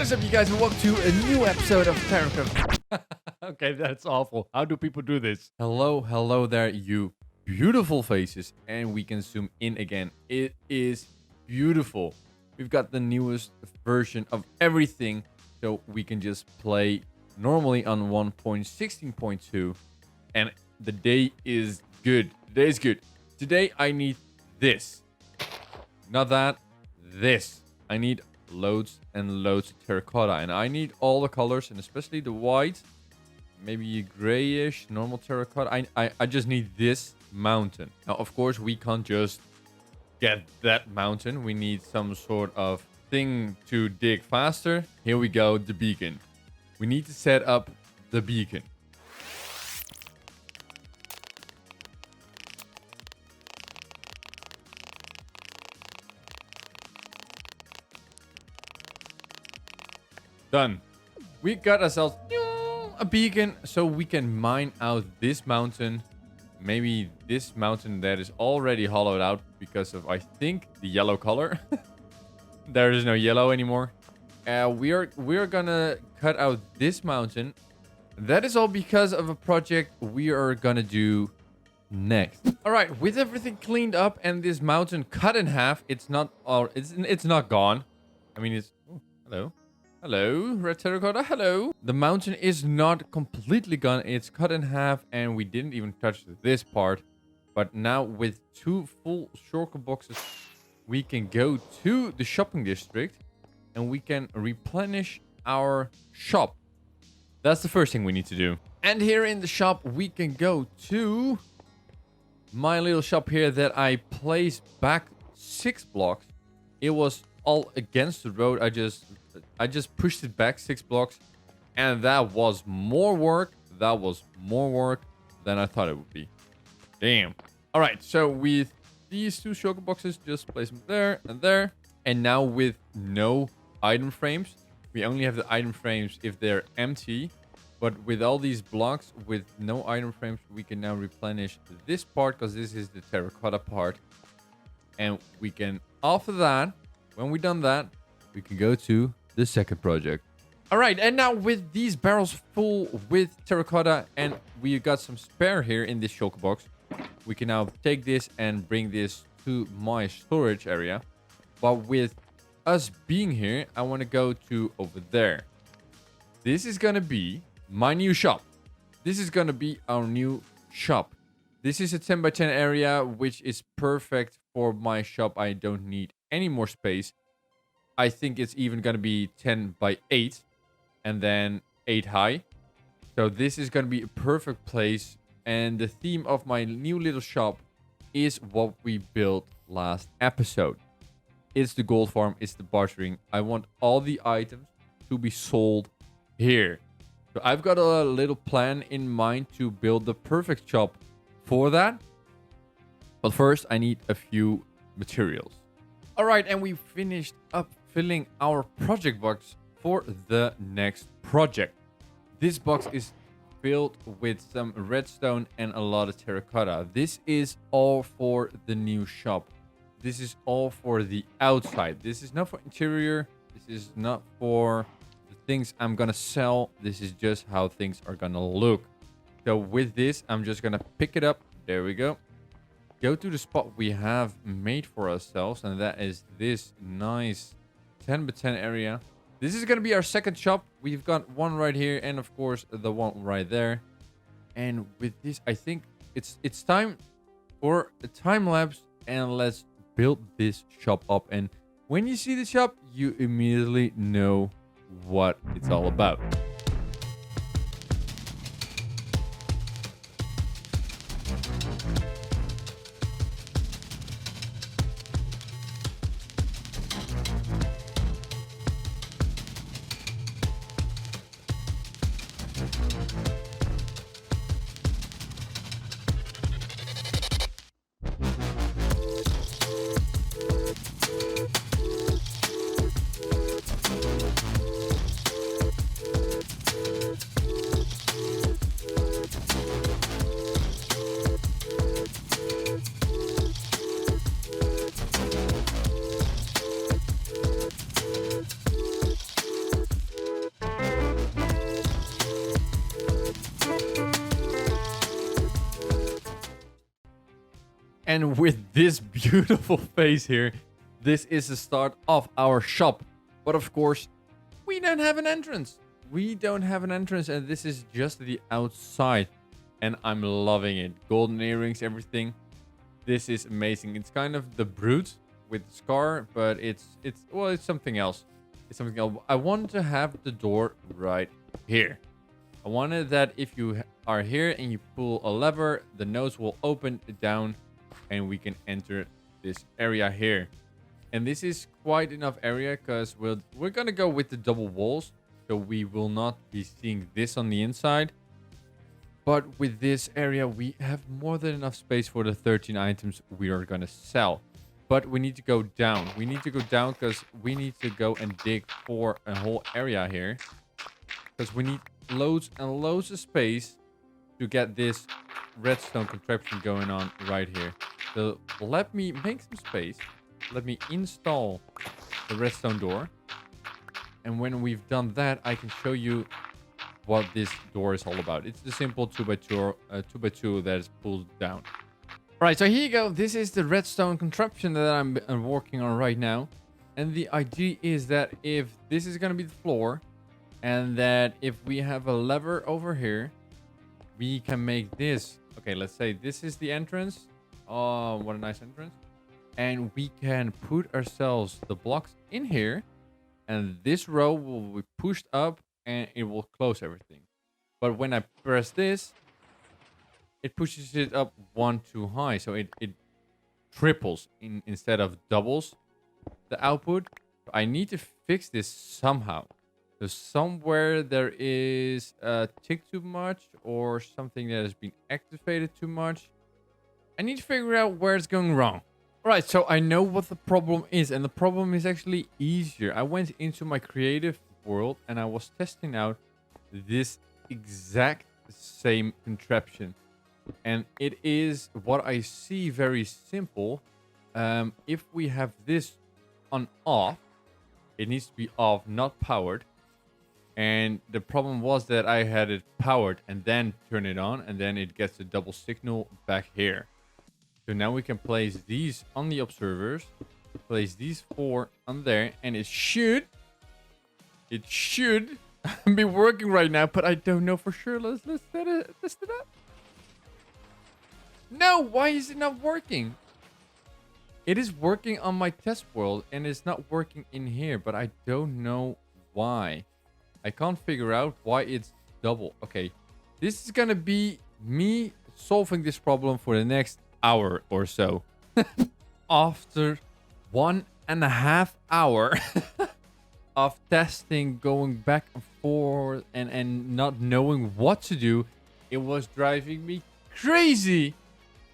What's up, you guys, and welcome to a new episode of TarrinCraft. Okay, that's awful. How do people do this? Hello there, you beautiful faces. And we can zoom in again. It is beautiful. We've got the newest version of everything, so we can just play normally on 1.16.2. And the day is good. Today is good. Today I need this. Not that. This. I need loads and loads of terracotta, and I need all the colors, and especially the white, maybe grayish normal terracotta. I just need this mountain. Now, of course, we can't just get that mountain. We need some sort of thing to dig faster. Here we go, the beacon. We need to set up the beacon. Done. We got ourselves a beacon so we can mine out this mountain. Maybe this mountain that is already hollowed out because of, I think, the yellow color. There is no yellow anymore. We are gonna cut out this mountain. That is all because of a project we are gonna do next. All right, with everything cleaned up and this mountain cut in half, it's not gone. I mean, it's hello. Hello, red terracotta, hello. The mountain is not completely gone. It's cut in half, and we didn't even touch this part. But now with 2 full shulker boxes, we can go to the shopping district, and we can replenish our shop. That's the first thing we need to do. And here in the shop, we can go to my little shop here that I placed back 6 blocks. It was all against the road. I just pushed it back 6 blocks, and that was more work. That was more work than I thought it would be. Damn. All right, so with these 2 shulker boxes, just place them there and there. And now with no item frames, we only have the item frames if they're empty. But with all these blocks with no item frames, we can now replenish this part, because this is the terracotta part. And we can, after that, when we've done that, we can go to the second project. All right, and now with these barrels full with terracotta, and we got some spare here in this shulker box, we can now take this and bring this to my storage area. But with us being here, I want to go to over there. This is gonna be my new shop. This is gonna be our new shop. This is a 10 by 10 area, which is perfect for my shop. I don't need any more space. I think it's even going to be 10 by 8 and then 8 high. So this is going to be a perfect place. And the theme of my new little shop is what we built last episode. It's the gold farm. It's the bartering. I want all the items to be sold here. So I've got a little plan in mind to build the perfect shop for that. But first, I need a few materials. All right, and we finished up filling our project box for the next project. This box is filled with some redstone and a lot of terracotta. This is all for the new shop. This is all for the outside. This is not for interior. This is not for the things I'm gonna sell. This is just how things are gonna look. So with this, I'm just gonna pick it up. There we go. Go to the spot we have made for ourselves, and that is this nice 10 by 10 area. This is going to be our second shop. We've got one right here, and of course the one right there. And with this, I think it's time for a time lapse, and let's build this shop up. And when you see the shop, you immediately know what it's all about. And with this beautiful face here, this is the start of our shop. But of course, we don't have an entrance. We don't have an entrance, and this is just the outside. And I'm loving it. Golden earrings, everything. This is amazing. It's kind of the Brute with Scar, but it's something else. It's something else. I want to have the door right here. I wanted that if you are here and you pull a lever, the nose will open down and we can enter this area here. And this is quite enough area because we're going to go with the double walls. So we will not be seeing this on the inside. But with this area, we have more than enough space for the 13 items we are going to sell. But we need to go down. We need to go down because we need to go and dig for a whole area here. Because we need loads and loads of space to get this redstone contraption going on right here. So let me make some space. Let me install the redstone door. And when we've done that, I can show you what this door is all about. It's the simple 2x2 that is pulled down. Right, so here you go. This is the redstone contraption that I'm working on right now. And the idea is that if this is going to be the floor, and that if we have a lever over here, we can make this. Okay, let's say this is the entrance. Oh, what a nice entrance. And we can put ourselves the blocks in here. And this row will be pushed up and it will close everything. But when I press this, it pushes it up one too high. So it triples instead of doubles the output. I need to fix this somehow. So somewhere there is a tick too much or something that has been activated too much. I need to figure out where it's going wrong. Alright, so I know what the problem is, and the problem is actually easier. I went into my creative world and I was testing out this exact same contraption. And it is what I see very simple. If we have this on off, it needs to be off, not powered. And the problem was that I had it powered and then turn it on, and then it gets a double signal back here. So now we can place these on the observers, place these 4 on there, and it should be working right now, but I don't know for sure. Let's test it out. No, why is it not working? It is working on my test world and it's not working in here, but I don't know why. I can't figure out why it's double. Okay, this is gonna be me solving this problem for the next hour or so. After 1.5 hours of testing, going back and forth and not knowing what to do, it was driving me crazy.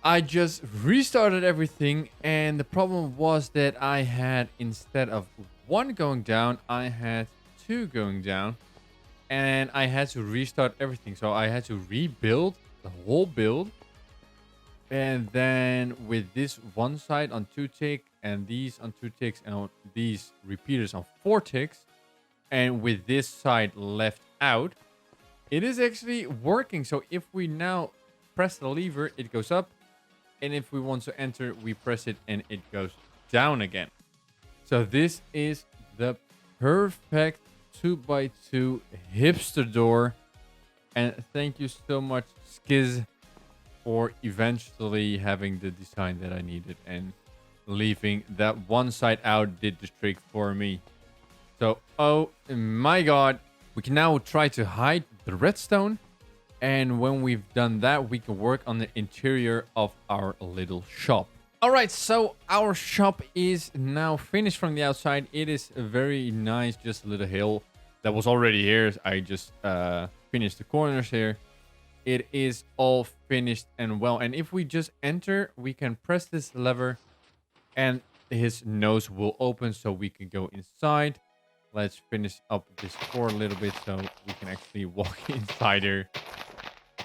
I just restarted everything, and the problem was that I had, instead of 1 going down, I had 2 going down, and I had to restart everything. So I had to rebuild the whole build. And then with this one side on 2 tick, and these on 2 ticks, and these repeaters on 4 ticks, and with this side left out, it is actually working. So if we now press the lever, it goes up. And if we want to enter, we press it and it goes down again. So this is the perfect 2x2 hipster door. And thank you so much, Skiz, for eventually having the design that I needed. And leaving that one side out did the trick for me. So, oh my god. We can now try to hide the redstone. And when we've done that, we can work on the interior of our little shop. All right, so our shop is now finished from the outside. It is very nice, just a little hill that was already here. I just finished the corners here. It is all finished and well. And if we just enter, we can press this lever and his nose will open so we can go inside. Let's finish up this floor a little bit so we can actually walk inside here.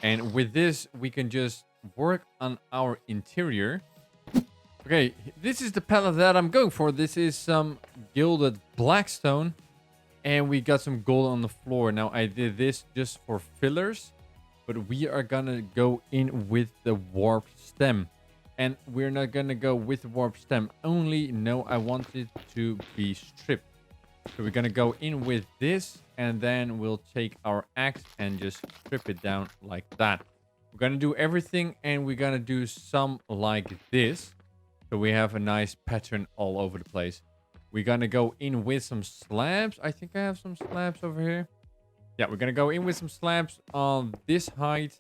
And with this, we can just work on our interior. Okay, this is the palette that I'm going for. This is some gilded blackstone. And we got some gold on the floor. Now, I did this just for fillers. But we are gonna go in with the warped stem. And we're not gonna go with warp stem only. No, I want it to be stripped. So we're gonna go in with this, and then we'll take our axe and just strip it down like that. We're gonna do everything, and we're gonna do some like this. So we have a nice pattern all over the place. We're gonna go in with some slabs. I think I have some slabs over here. Yeah, we're gonna go in with some slabs on this height,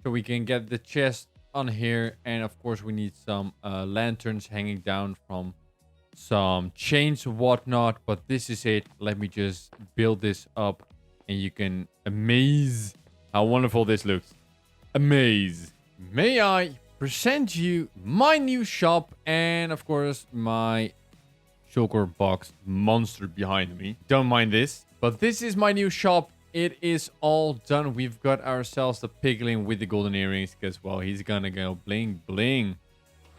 so we can get the chest on here. And of course we need some lanterns hanging down from some chains and whatnot. But this is it. Let me just build this up, and you can amaze how wonderful this looks. Amaze. May I present you my new shop, and of course my shulker box monster behind me. Don't mind this, but this is my new shop. It is all done. We've got ourselves the piglin with the golden earrings, because, well, he's gonna go bling bling.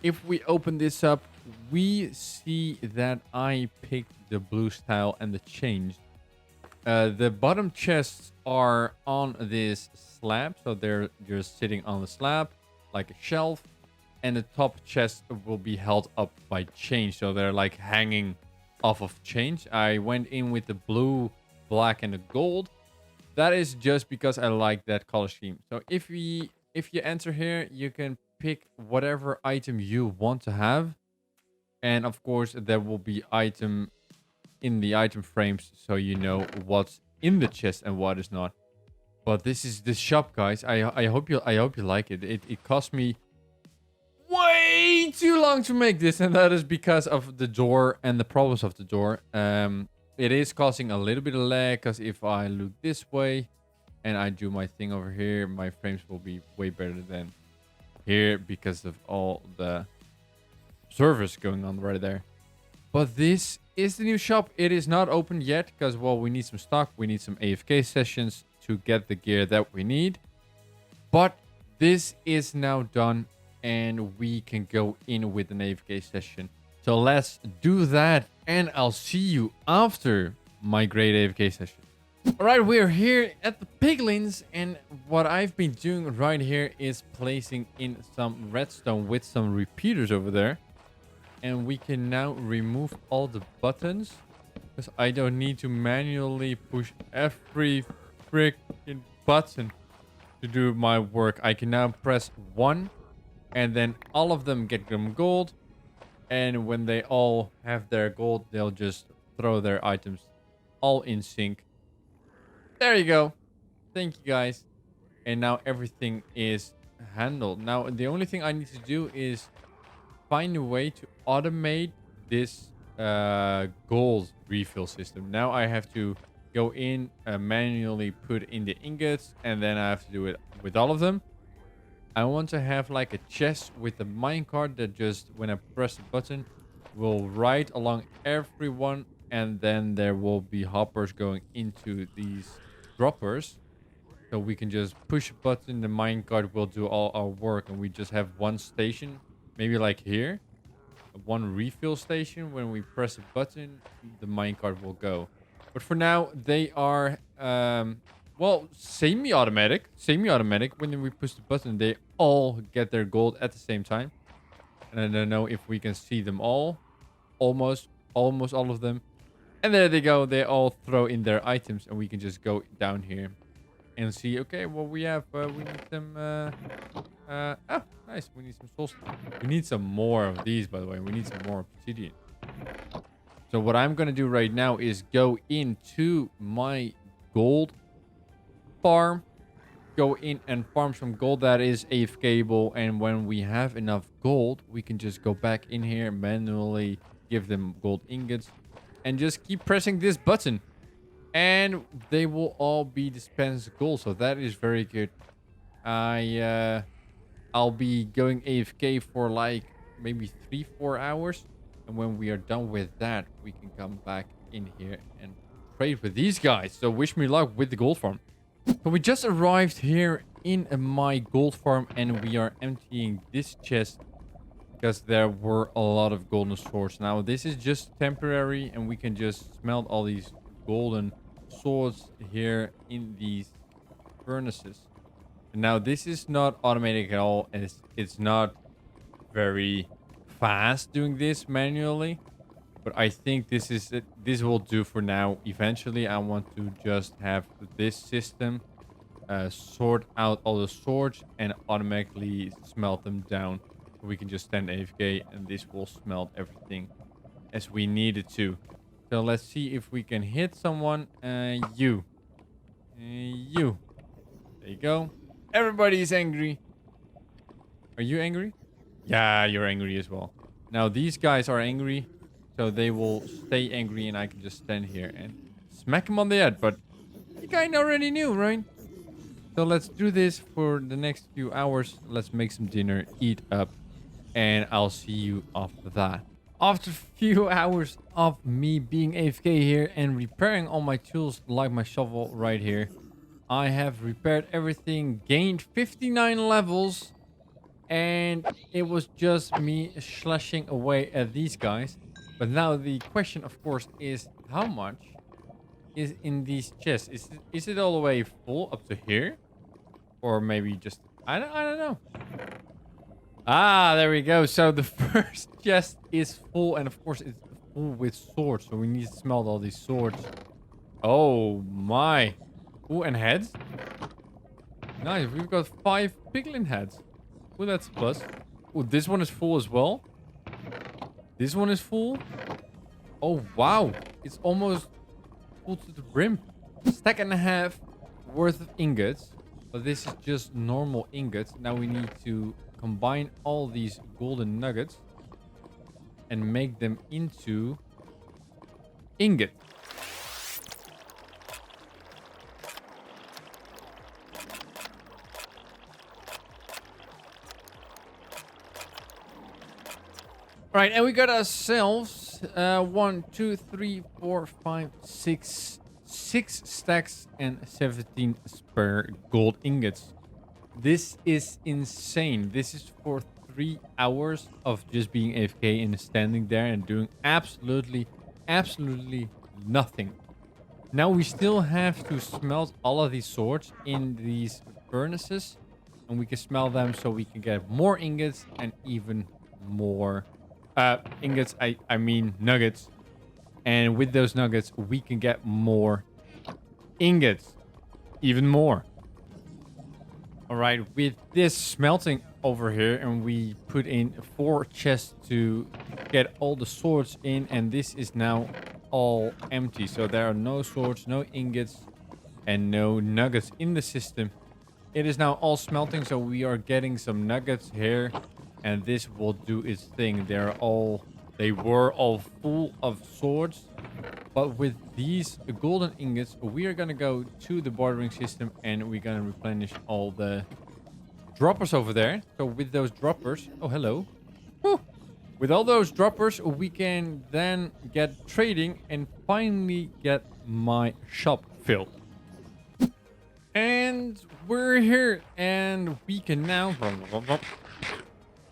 If we open this up, we see that I picked the blue style and the change. The bottom chests are on this slab, so they're just sitting on the slab like a shelf, and the top chest will be held up by chains, so they're like hanging off of chains. I went in with the blue, black, and the gold. That is just because I like that color scheme. So if you enter here, you can pick whatever item you want to have. And of course, there will be item in the item frames, so you know what's in the chest and what is not. But this is the shop, guys. I hope you like it. It cost me way too long to make this, and that is because of the door and the problems of the door. It is causing a little bit of lag, because if I look this way and I do my thing over here, my frames will be way better than here because of all the service going on right there. But this is the new shop. It is not open yet because, well, we need some stock. We need some AFK sessions to get the gear that we need. But this is now done, and we can go in with an AFK session. So let's do that, and I'll see you after my great AFK session. Alright, we're here at the piglins, and what I've been doing right here is placing in some redstone with some repeaters over there. And we can now remove all the buttons, because I don't need to manually push every freaking button to do my work. I can now press 1, and then all of them get them gold. And when they all have their gold, they'll just throw their items all in sync. There you go. Thank you, guys. And now everything is handled. Now, the only thing I need to do is find a way to automate this gold refill system. Now I have to go in, manually put in the ingots, and then I have to do it with all of them. I want to have like a chest with a minecart that just, when I press the button, will ride along everyone, and then there will be hoppers going into these droppers. So we can just push a button, the minecart will do all our work, and we just have one station, maybe like here, one refill station. When we press a button, the minecart will go. But for now, they are well, semi-automatic. When we push the button, they all get their gold at the same time. And I don't know if we can see them all. Almost all of them. And there they go. They all throw in their items, and we can just go down here and see. Okay, well, we have we need some oh, nice. We need some soul. We need some more of these, by the way. We need some more obsidian. So what I'm gonna do right now is go into my gold farm, go in and farm some gold that is AFKable, and when we have enough gold, we can just go back in here, manually give them gold ingots, and just keep pressing this button, and they will all be dispensed gold. So that is very good. I'll be going AFK for like maybe 3-4 hours, and when we are done with that, we can come back in here and trade with these guys. So wish me luck with the gold farm. So we just arrived here in my gold farm, and we are emptying this chest because there were a lot of golden swords. Now this is just temporary, and we can just smelt all these golden swords here in these furnaces. And now this is not automatic at all, and it's not very fast doing this manually. But I think this is it. This will do for now. Eventually, I want to just have this system sort out all the swords and automatically smelt them down. We can just stand AFK and this will smelt everything as we need it to. So let's see if we can hit someone. You. You. There you go. Everybody is angry. Are you angry? Yeah, you're angry as well. Now these guys are angry. So they will stay angry and I can just stand here and smack him on the head. But you kind of already knew, right? So let's do this for the next few hours. Let's make some dinner, eat up, and I'll see you after that. After a few hours of me being AFK here and repairing all my tools like my shovel right here, I have repaired everything, gained 59 levels, and it was just me slashing away at these guys. But now the question, of course, is how much is in these chests? Is it all the way full up to here? Or maybe just... I don't know. Ah, there we go. So the first chest is full. And of course, it's full with swords. So we need to smelt all these swords. Oh, my. Ooh, and heads. Nice. We've got 5 piglin heads. Ooh, that's a plus. Ooh, this one is full as well. This one is full. Oh, wow. It's almost full to the brim. Stack and a half worth of ingots. But this is just normal ingots. Now we need to combine all these golden nuggets and make them into ingot. All right, and we got ourselves 1, 2, 3, 4, 5, 6 stacks and 17 spare gold ingots. This is insane. This is for 3 hours of just being AFK and standing there and doing absolutely nothing. Now we still have to smelt all of these swords in these furnaces, and we can smelt them so we can get more ingots and even more ingots. I mean nuggets. And with those nuggets, we can get more ingots. Even more. All right, with this smelting over here, and we put in 4 chests to get all the swords in, and this is now all empty. So there are no swords, no ingots, and no nuggets in the system. It is now all smelting, so we are getting some nuggets here, and this will do its thing. They were all full of swords. But with these golden ingots, we are going to go to the bartering system and we're going to replenish all the droppers over there. So with those droppers... Oh, hello. Woo. With all those droppers, we can then get trading and finally get my shop filled. And we're here and we can now...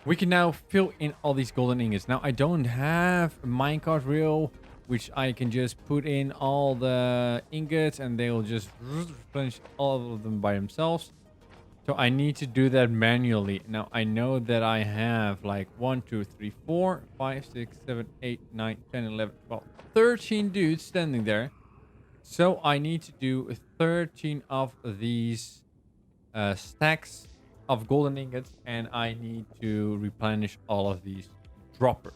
We can now fill in all these golden ingots. Now, I don't have a minecart reel, which I can just put in all the ingots and they will just replenish all of them by themselves. So I need to do that manually. Now, I know that I have like 1, 2, 3, 4, 5, 6, 7, 8, 9, 10, 11, 12, 13 dudes standing there. So I need to do 13 of these stacks of golden ingots, and I need to replenish all of these droppers.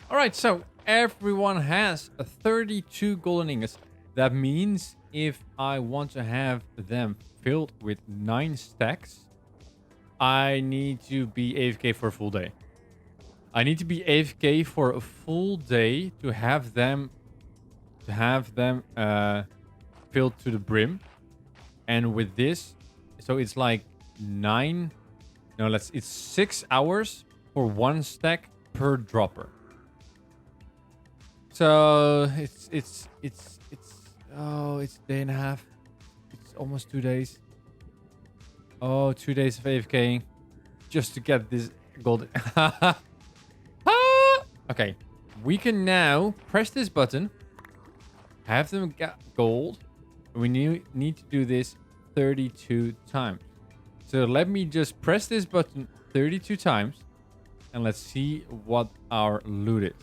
All right, so everyone has 32 golden ingots. That means if I want to have them filled with 9 stacks, I need to be AFK for a full day. I need to be AFK for a full day to have them filled to the brim. And with this, so it's like it's 6 hours for 1 stack per dropper. So it's a day and a half. It's almost 2 days. Oh, 2 days of AFK just to get this gold. Okay, we can now press this button, have them get gold, We need to do this 32 times. So let me just press this button 32 times. And let's see what our loot is.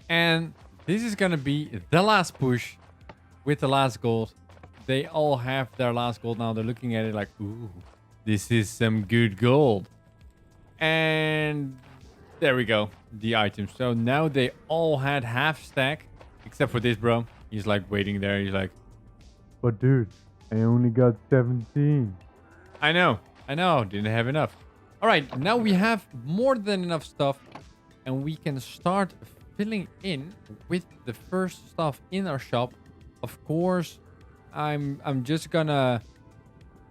And this is gonna be the last push with the last gold. They all have their last gold now. They're looking at it like, ooh, this is some good gold. And there we go, the items. So now they all had half stack, except for this bro. He's like waiting there. He's like, but dude, I only got 17. I know, didn't have enough. All right, now we have more than enough stuff, and we can start filling in with the first stuff in our shop. Of course, I'm just gonna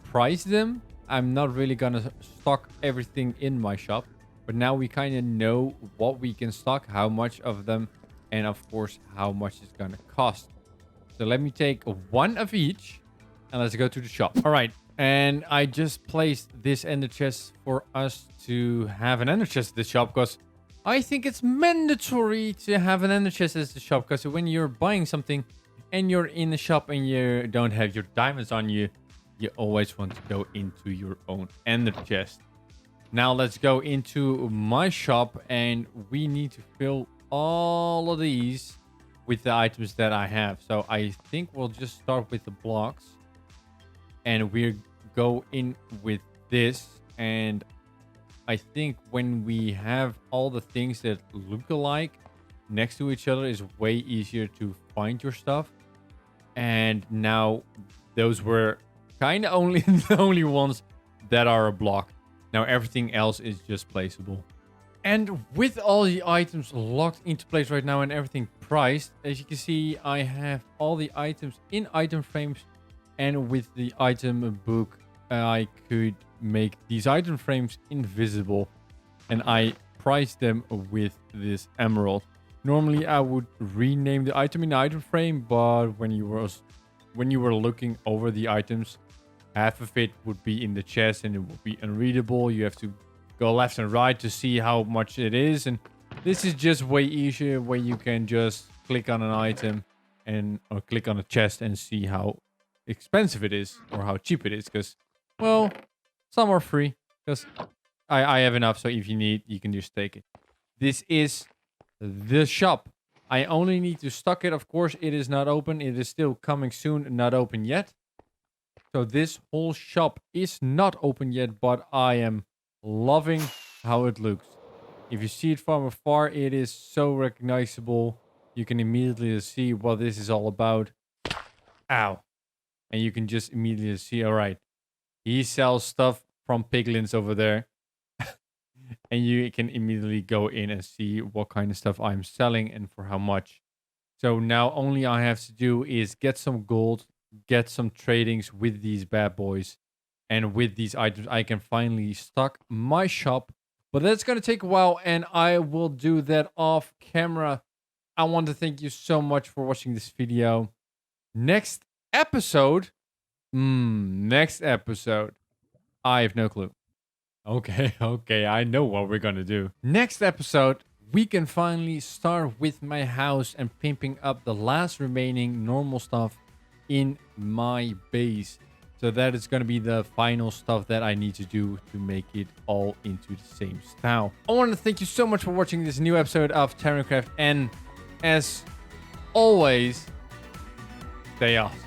price them. I'm not really gonna stock everything in my shop, but now we kind of know what we can stock, how much of them, and of course how much it's gonna cost. So let me take one of each and let's go to the shop. All right, and I just placed this ender chest for us to have an ender chest at the shop, because I think it's mandatory to have an ender chest at the shop, because when you're buying something and you're in the shop and you don't have your diamonds on you, you always want to go into your own ender chest. Now let's go into my shop, and we need to fill all of these with the items that I have. So I think we'll just start with the blocks, and we'll go in with this. And I think when we have all the things that look alike next to each other, is way easier to find your stuff. And now those were kind of only the only ones that are a block. Now everything else is just placeable. And with all the items locked into place right now and everything priced, as you can see, I have all the items in item frames. And with the item book, I could make these item frames invisible. And I priced them with this emerald. Normally I would rename the item in the item frame, but when you were looking over the items, half of it would be in the chest and it would be unreadable. You have to go left and right to see how much it is. And this is just way easier, where you can just click on an item or click on a chest and see how expensive it is or how cheap it is. Because, well, some are free, because I have enough. So if you need, you can just take it. This is the shop. I only need to stock it. Of course, it is not open. It is still coming soon, not open yet. So this whole shop is not open yet, but I am loving how it looks. If you see it from afar, it is so recognizable. You can immediately see what this is all about. Ow. And you can just immediately see, all right, he sells stuff from piglins over there. And you can immediately go in and see what kind of stuff I'm selling and for how much. So now only I have to do is get some gold, get some tradings with these bad boys. And with these items, I can finally stock my shop. But that's going to take a while, and I will do that off camera. I want to thank you so much for watching this video. Next episode, I have no clue. Okay, I know what we're gonna do. Next episode, we can finally start with my house and pimping up the last remaining normal stuff in my base. So that is gonna be the final stuff that I need to do to make it all into the same style. I want to thank you so much for watching this new episode of TarrinCraft, and as always, stay awesome.